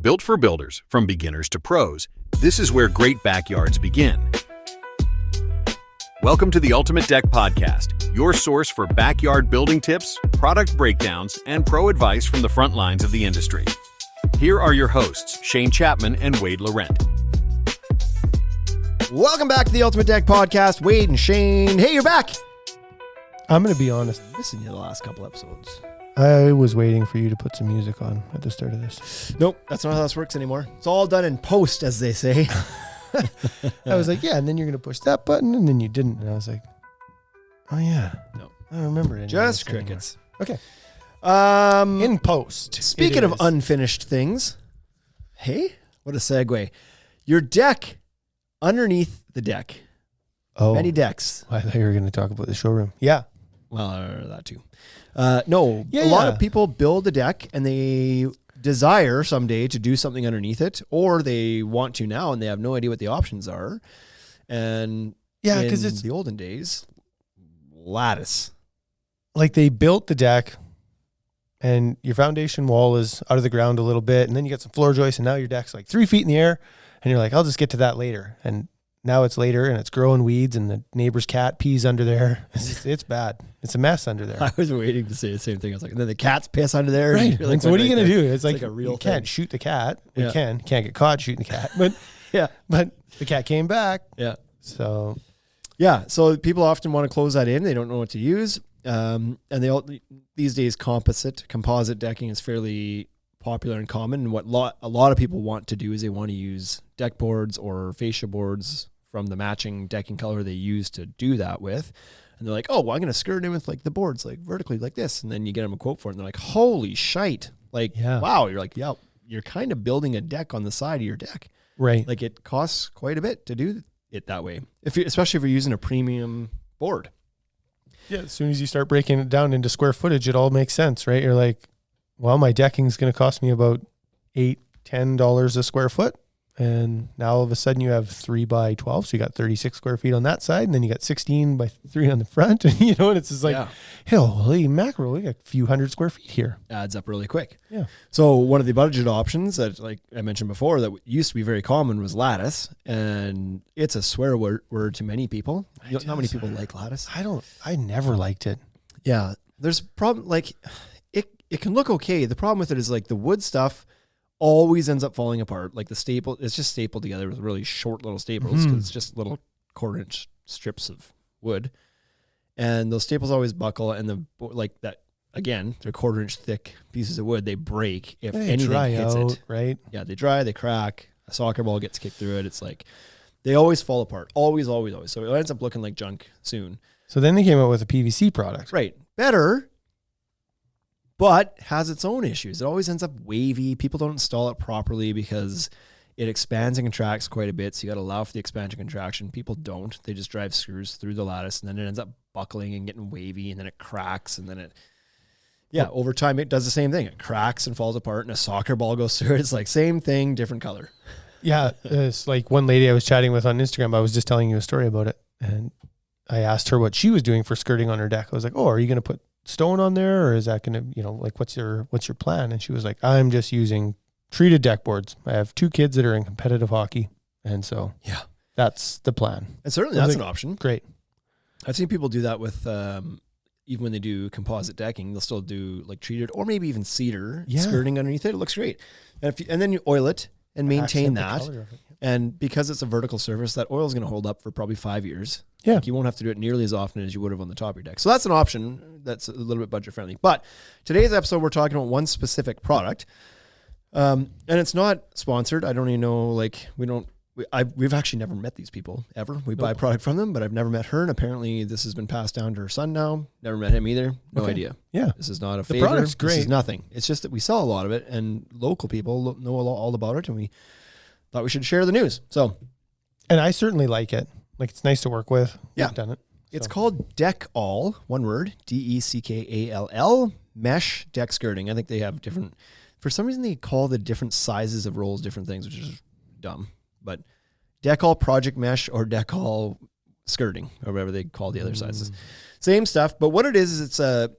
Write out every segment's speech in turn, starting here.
Built for builders, from beginners to pros, this is where great backyards begin. Welcome to the Ultimate Deck Podcast, your source for backyard building tips, product breakdowns, and pro advice from the front lines of the industry. Here are your hosts, Shane Chapman and Wade Laurent. Welcome back to the Ultimate Deck Podcast. Wade and Shane. Hey, you're back. I'm going to be honest. Missing you the last couple episodes. I was waiting for you to put some music on at the start of this. Nope, that's not how this works anymore. It's all done in post, as they say. I was like, yeah, and then you're going to push that button, and then you didn't. And I was like, oh, yeah. No. I don't remember it. Just crickets. Anymore. Okay. In post. Speaking of unfinished things, hey, what a segue. Your deck underneath the deck. Oh. Many decks. I thought you were going to talk about the showroom. Yeah. Well, that too. A lot of people build a deck and they desire someday to do something underneath it, or they want to now and they have no idea what the options are. And yeah, because it's the olden days, lattice. Like they built the deck and your foundation wall is out of the ground a little bit, and then you got some floor joists, and now your deck's like 3 feet in the air, and you're like, I'll just get to that later. And now it's later and it's growing weeds and the neighbor's cat pees under there. It's bad. It's a mess under there. I was waiting to say the same thing. I was like, and then the cats piss under there. Right. Like, so what are you going to do? It's like a real you can't shoot the cat. You can't get caught shooting the cat. But yeah, but the cat came back. Yeah. So people often want to close that in. They don't know what to use. And these days composite decking is fairly popular and common. And what a lot of people want to do is they want to use deck boards or fascia boards from the matching decking color they use to do that with. And they're like, oh, well, I'm going to skirt in with like the boards, like vertically like this. And then you get them a quote for it. And they're like, holy shite. Like, wow. You're like, yeah, you're kind of building a deck on the side of your deck. Right. Like it costs quite a bit to do it that way. Especially if you're using a premium board. Yeah. As soon as you start breaking it down into square footage, it all makes sense, right? You're like, well, my decking is going to cost me about $8-10 a square foot. And now all of a sudden you have 3 by 12. So you got 36 square feet on that side. And then you got 16 by 3 on the front. And and it's just like, holy mackerel, we got a few hundred square feet here. Adds up really quick. Yeah. So one of the budget options that, like I mentioned before, that used to be very common was lattice. And it's a swear word to many people. Not many people like lattice. I never liked it. Yeah. There's a problem. Like it can look okay. The problem with it is like the wood stuff always ends up falling apart. Like the staple, it's just stapled together with really short little staples because it's just little 1/4-inch strips of wood. And those staples always buckle, and they're 1/4-inch thick pieces of wood. They break if anything hits it. Right? Yeah, they dry, they crack. A soccer ball gets kicked through it. It's like they always fall apart. Always, always, always. So it ends up looking like junk soon. So then they came out with a PVC product. Right. Better, but has its own issues. It always ends up wavy. People don't install it properly because it expands and contracts quite a bit. So you got to allow for the expansion contraction. People don't. They just drive screws through the lattice, and then it ends up buckling and getting wavy, and then it cracks, and then over time it does the same thing. It cracks and falls apart, and a soccer ball goes through it. It's like same thing, different color. Yeah, it's like one lady I was chatting with on Instagram. I was just telling you a story about it, and I asked her what she was doing for skirting on her deck. I was like, oh, are you going to put stone on there, or is that going to, like, what's your plan? And she was like, I'm just using treated deck boards. I have 2 kids that are in competitive hockey, and so that's the plan. And certainly that's an option. Great. I've seen people do that with even when they do composite decking, they'll still do like treated or maybe even cedar skirting underneath it. It looks great. And then you oil it and maintain that. And because it's a vertical surface, that oil is going to hold up for probably 5 years. Yeah. Like you won't have to do it nearly as often as you would have on the top of your deck. So that's an option that's a little bit budget friendly. But today's episode, we're talking about one specific product. And it's not sponsored. I don't even know, we've actually never met these people ever. We buy product from them, but I've never met her. And apparently this has been passed down to her son now. Never met him either. No idea. Yeah. This is not a favor. The product's great. This is nothing. It's just that we sell a lot of it and local people know all about it. And we thought we should share the news. So, and I certainly like it. Like, it's nice to work with. Yeah. I've done it. It's called DeckAll, one word, DeckAll Mesh deck skirting. I think they have different, for some reason they call the different sizes of rolls different things, which is dumb. But DeckAll Project Mesh or DeckAll skirting or whatever they call the other sizes. Same stuff, but what it is it's a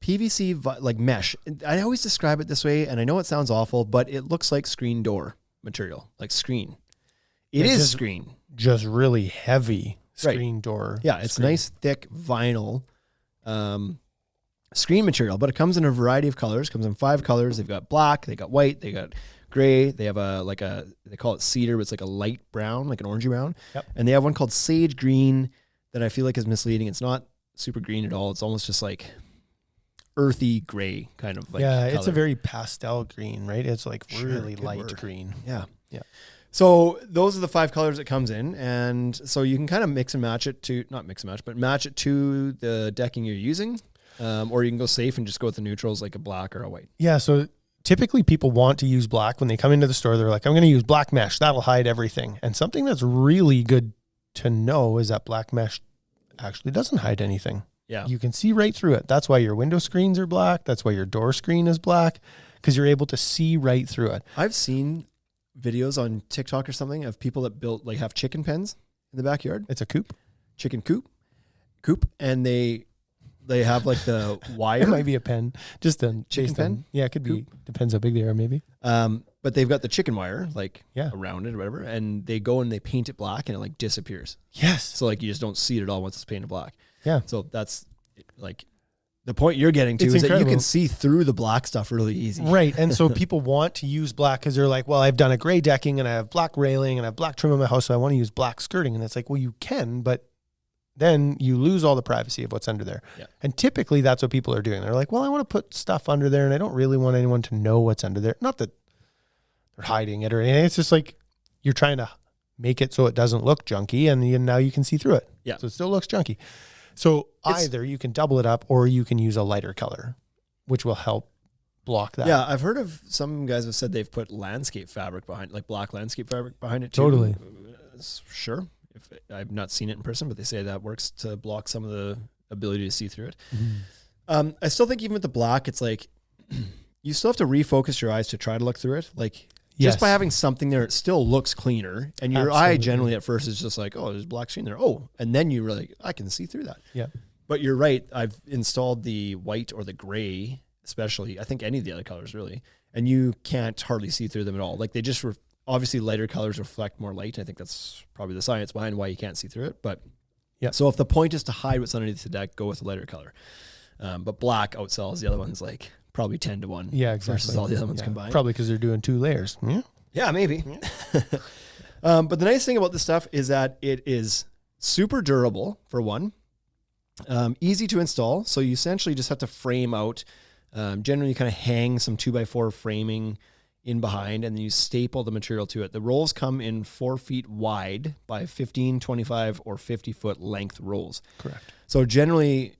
PVC like mesh. I always describe it this way, and I know it sounds awful, but it looks like screen door material, like screen. It is just screen. Just really heavy screen door. Yeah, it's nice, thick vinyl screen material, but it comes in a variety of colors. It comes in 5 colors. They've got black, they got white, they got gray. They have they call it cedar, but it's like a light brown, like an orangey brown. Yep. And they have one called sage green that I feel like is misleading. It's not super green at all. It's almost just like earthy gray kind of like color. It's a very pastel green, right? It's like really light green. Yeah. So those are the 5 colors it comes in, and so you can kind of mix and match it to match it to the decking you're using, or you can go safe and just go with the neutrals like a black or a white. Yeah. So typically people want to use black when they come into the store. They're like, I'm going to use black mesh. That'll hide everything. And something that's really good to know is that black mesh actually doesn't hide anything. Yeah. You can see right through it. That's why your window screens are black. That's why your door screen is black, because you're able to see right through it. I've seen videos on TikTok or something of people that built have chicken pens in the backyard. It's a coop. Chicken coop, and they have like the wire. It might be a pen, just a chicken pen. Yeah, it could be. Depends how big they are, maybe. But they've got the chicken wire Yeah. around it or whatever, and they go and they paint it black, and it like disappears. Yes. So like you just don't see it at all once it's painted black. Yeah. So that's like the point you're getting to It's is incredible. that you can see through the black stuff really easy. Right. And so people want to use black because they're like, well, I've done a gray decking and I have black railing and I have black trim in my house, so I want to use black skirting. And it's like, well, you can, but then you lose all the privacy of what's under there. Yeah. And typically that's what people are doing. They're like, well, I want to put stuff under there and I don't really want anyone to know what's under there. Not that they're hiding it or anything. It's just like you're trying to make it so it doesn't look junky, and now you can see through it. Yeah. So it still looks junky. So either you can double it up or you can use a lighter color, which will help block that. Yeah, I've heard of some guys have said they've put landscape fabric behind, like black landscape fabric behind it too. Totally. Sure. I've not seen it in person, but they say that works to block some of the ability to see through it. Mm-hmm. I still think even with the black, it's like you still have to refocus your eyes to try to look through it. Like just by having something there, it still looks cleaner. And your eye generally at first is just like, oh, there's black screen there. Oh, and then you really, I can see through that. Yeah. But you're right. I've installed the white or the gray, especially. I think any of the other colors really, and you can't hardly see through them at all. Like they just obviously lighter colors reflect more light. I think that's probably the science behind why you can't see through it. But yeah. So if the point is to hide what's underneath the deck, go with a lighter color. But black outsells the other ones like probably 10 to 1. Yeah, exactly. Versus all the other ones combined. Probably because they're doing 2 layers. Yeah. Yeah, maybe. But the nice thing about this stuff is that it is super durable, for one. Easy to install. So you essentially just have to frame out. Generally, you kind of hang some 2x4 framing in behind, and then you staple the material to it. The rolls come in 4 feet wide by 15, 25, or 50-foot length rolls. Correct. So generally,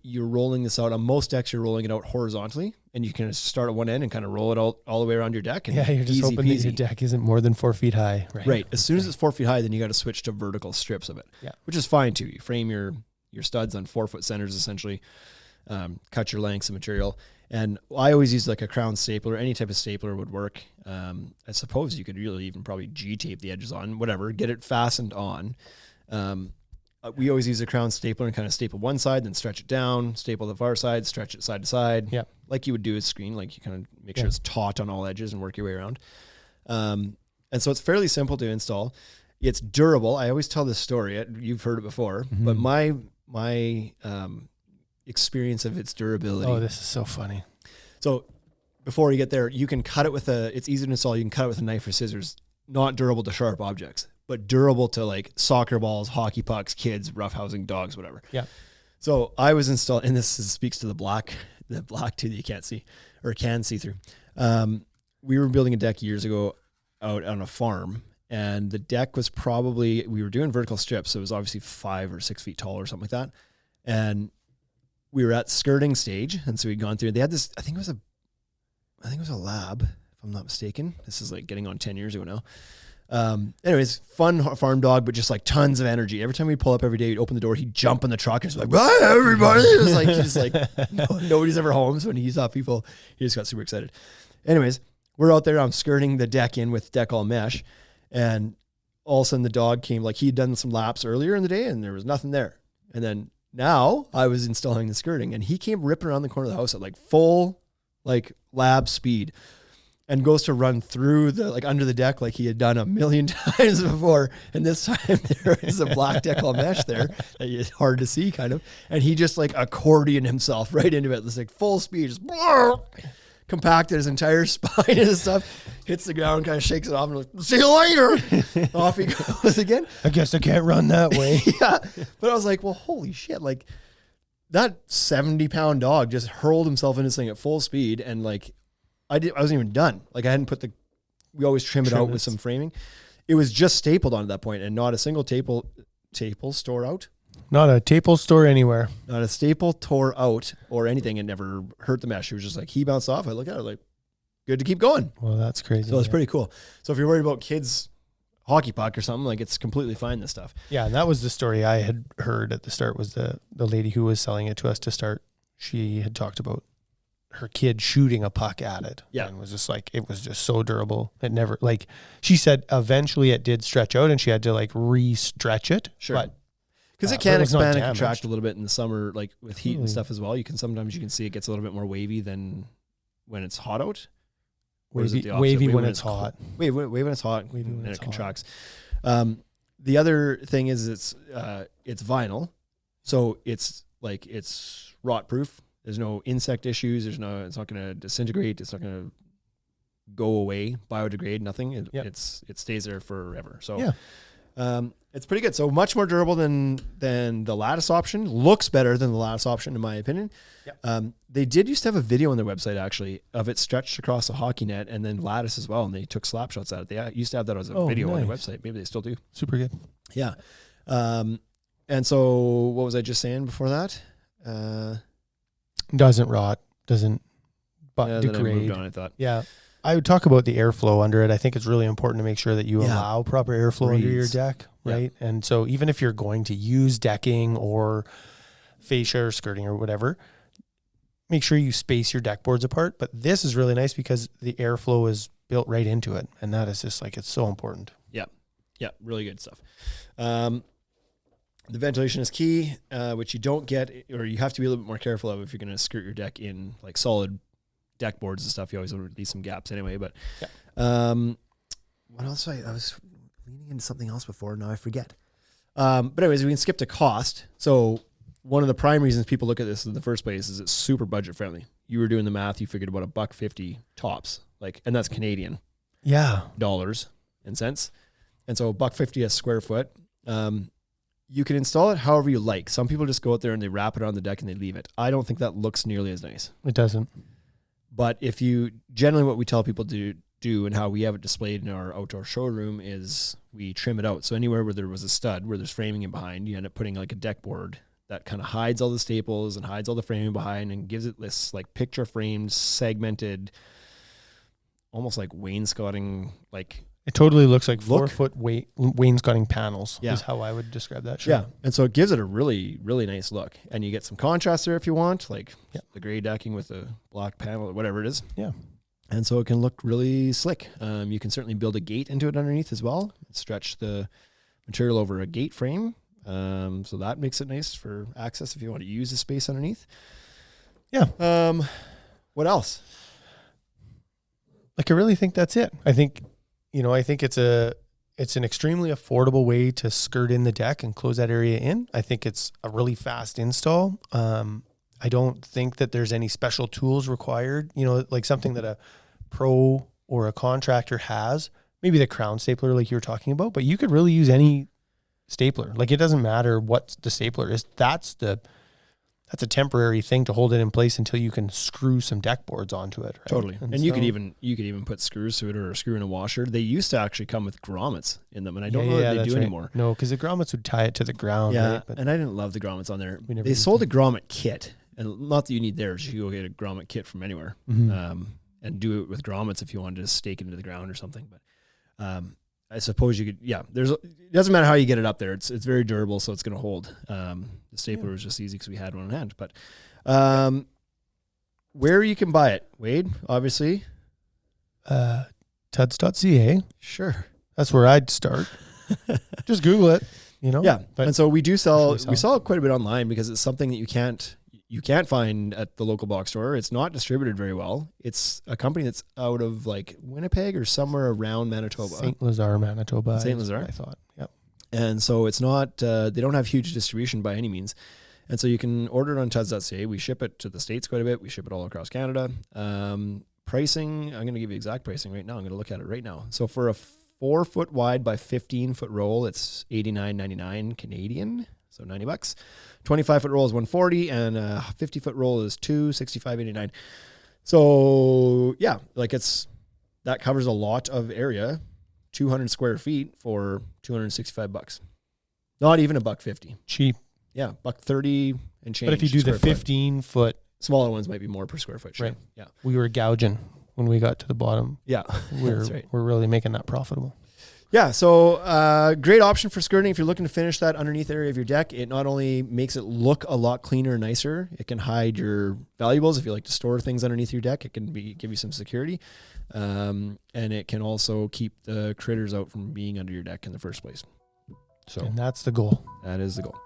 you're rolling this out. On most decks, you're rolling it out horizontally, and you can start at one end and kind of roll it all the way around your deck. And Yeah, you're just hoping that your deck isn't more than 4 feet high. Right. As soon as it's 4 feet high, then you got to switch to vertical strips of it. Yeah. Which is fine too. You frame your studs on 4-foot centers essentially. Cut your lengths of material. And I always use like a crown stapler. Any type of stapler would work. I suppose you could really even probably G-tape the edges on, whatever, get it fastened on. We always use a crown stapler and kind of staple one side, then stretch it down, staple the far side, stretch it side to side. Yeah. Like you would do a screen, like you kind of make sure it's taut on all edges and work your way around. And so it's fairly simple to install. It's durable. I always tell this story. You've heard it before, but my experience of its durability. Oh, this is so funny. So before you get there, you can cut it with it's easy to install. You can cut it with a knife or scissors. Not durable to sharp objects, but durable to like soccer balls, hockey pucks, kids, roughhousing dogs, whatever. Yeah. So I was installed, and this speaks to the black too that you can't see or can see through. We were building a deck years ago out on a farm, and the deck was we were doing vertical strips. So it was obviously 5 or 6 feet tall or something like that. And we were at skirting stage. And so we'd gone through, they had this, I think it was a lab, if I'm not mistaken. This is like getting on 10 years ago now. Anyways, fun farm dog, but just like tons of energy. Every time we'd pull up every day, we'd open the door, he'd jump in the truck and just like, bye everybody. It was like, just like, nobody's ever home. So when he saw people, he just got super excited. Anyways, we're out there, I'm skirting the deck in with DeckAll Mesh, and all of a sudden the dog came, like he'd done some laps earlier in the day and there was nothing there. And then now I was installing the skirting and he came ripping around the corner of the house at like full, like lab speed and goes to run through the, like under the deck, like he had done a million times before. And this time there is a black DeckAll Mesh there that is hard to see kind of. And he just like accordion himself right into it. It's like full speed, just compacted his entire spine and stuff, hits the ground, kind of shakes it off and like, see you later. Off he goes again. I guess I can't run that way. Yeah. But I was like, well, holy shit. Like that 70-pound dog just hurled himself into this thing at full speed. And like, I wasn't even done. Like I hadn't put we always trim it out with some framing. It was just stapled on at that point and not a single staple store out. Not a staple store anywhere. Not a staple tore out or anything. It never hurt the mesh. It was just like, he bounced off. I look at it like, good to keep going. Well, that's crazy. So it's pretty cool. So if you're worried about kids hockey puck or something, like it's completely fine, this stuff. Yeah. And that was the story I had heard at the start was the lady who was selling it to us to start. She had talked about her kid shooting a puck at it. Yeah. And was just like, it was just so durable. It never, like she said, eventually it did stretch out and she had to like re-stretch it. Sure. But because it can expand and damaged. contract a little bit in the summer, like with heat and stuff as well. Sometimes you can see it gets a little bit more wavy than when it's hot out. Or is it the opposite? Wavy when it's hot. Wavy when it's hot, Wavy when and it's it contracts. The other thing is it's vinyl, so it's rot proof. There's no insect issues. It's not going to disintegrate. It's not going to go away, biodegrade, nothing. It stays there forever. So yeah. It's pretty good. So much more durable than the lattice option. Looks better than the lattice option, in my opinion. Yep. They did used to have a video on their website, actually, of it stretched across a hockey net and then lattice as well, and they took slap shots at it. They used to have that as a video on their website. Maybe they still do. Super good. Yeah. And so what was I just saying before that? Doesn't rot, doesn't degrade. Then I moved on, I thought. Yeah. I would talk about the airflow under it. I think it's really important to make sure that you allow proper airflow under your deck, right? Yeah. And so even if you're going to use decking or fascia or skirting or whatever, make sure you space your deck boards apart. But this is really nice because the airflow is built right into it. And that is just like, it's so important. Yeah. Yeah. Really good stuff. The ventilation is key, which you don't get, or you have to be a little bit more careful of if you're going to skirt your deck in like solid deck boards and stuff. You always want to leave some gaps anyway. But what else? I was leaning into something else before. Now I forget. But anyways, we can skip to cost. So one of the prime reasons people look at this in the first place is it's super budget friendly. You were doing the math. You figured about $1.50 tops, and that's Canadian. Yeah. Dollars and cents. And so $1.50 a square foot. You can install it however you like. Some people just go out there and they wrap it on the deck and they leave it. I don't think that looks nearly as nice. It doesn't. But if you, generally what we tell people to do and how we have it displayed in our outdoor showroom is we trim it out. So anywhere where there was a stud, where there's framing in behind, you end up putting like a deck board that kind of hides all the staples and hides all the framing behind and gives it this like picture framed, segmented, almost like wainscoting, like it totally looks like 4-foot wainscoting panels is how I would describe that. Sure. Yeah. And so it gives it a really, really nice look. And you get some contrast there if you want, like the gray decking with a black panel or whatever it is. Yeah. And so it can look really slick. You can certainly build a gate into it underneath as well. Stretch the material over a gate frame. So that makes it nice for access if you want to use the space underneath. Yeah. What else? Like, I really think that's it. I think it's an extremely affordable way to skirt in the deck and close that area in. I think it's a really fast install. I don't think that there's any special tools required, like something that a pro or a contractor has, maybe the crown stapler like you were talking about, but you could really use any stapler. Like, it doesn't matter what the stapler is. That's a temporary thing to hold it in place until you can screw some deck boards onto it. Right? Totally. And you could even put screws to it or a screw in a washer. They used to actually come with grommets in them, and I don't know that they do anymore. No, because the grommets would tie it to the ground. Yeah, right? But and I didn't love the grommets on there. They sold a grommet kit, and not that you need theirs. You can go get a grommet kit from anywhere, and do it with grommets if you wanted to stake it into the ground or something. But I suppose you could. Yeah, it doesn't matter how you get it up there. It's very durable, so it's going to hold. The stapler was just easy because we had one on hand. But where you can buy it, Wade, obviously. Tuds.ca. Sure. That's where I'd start. Just Google it, you know? Yeah. But and so we do sell, we sell. we sell quite a bit online because it's something that you can't find at the local box store. It's not distributed very well. It's a company that's out of like Winnipeg or somewhere around Manitoba. St. Lazare, Manitoba. St. Lazare? I thought. Yep. And so it's not, they don't have huge distribution by any means. And so you can order it on Tuds.ca. We ship it to the States quite a bit. We ship it all across Canada. Pricing, I'm going to give you exact pricing right now. I'm going to look at it right now. So for a 4-foot wide by 15-foot roll, it's $89.99 Canadian, so $90. 25-foot roll is $140, and a 50-foot roll is $265.89. So yeah, like that covers a lot of area, 200 square feet for $265. Not even $1.50. Cheap. Yeah, $1.30 and change. But if you do the 15-foot, smaller ones might be more per square foot. Sure. Right. Yeah. we were gouging when we got to the bottom. Yeah. That's right. We're really making that profitable. Yeah. So great option for skirting. If you're looking to finish that underneath area of your deck, it not only makes it look a lot cleaner and nicer, it can hide your valuables. If you like to store things underneath your deck, it can give you some security. And it can also keep the critters out from being under your deck in the first place. So And that's the goal. that is the goal.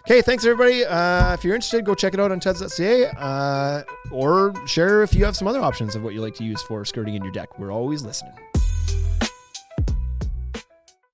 Okay, thanks everybody. If you're interested, go check it out on Tuds.ca or share if you have some other options of what you like to use for skirting in your deck. We're always listening.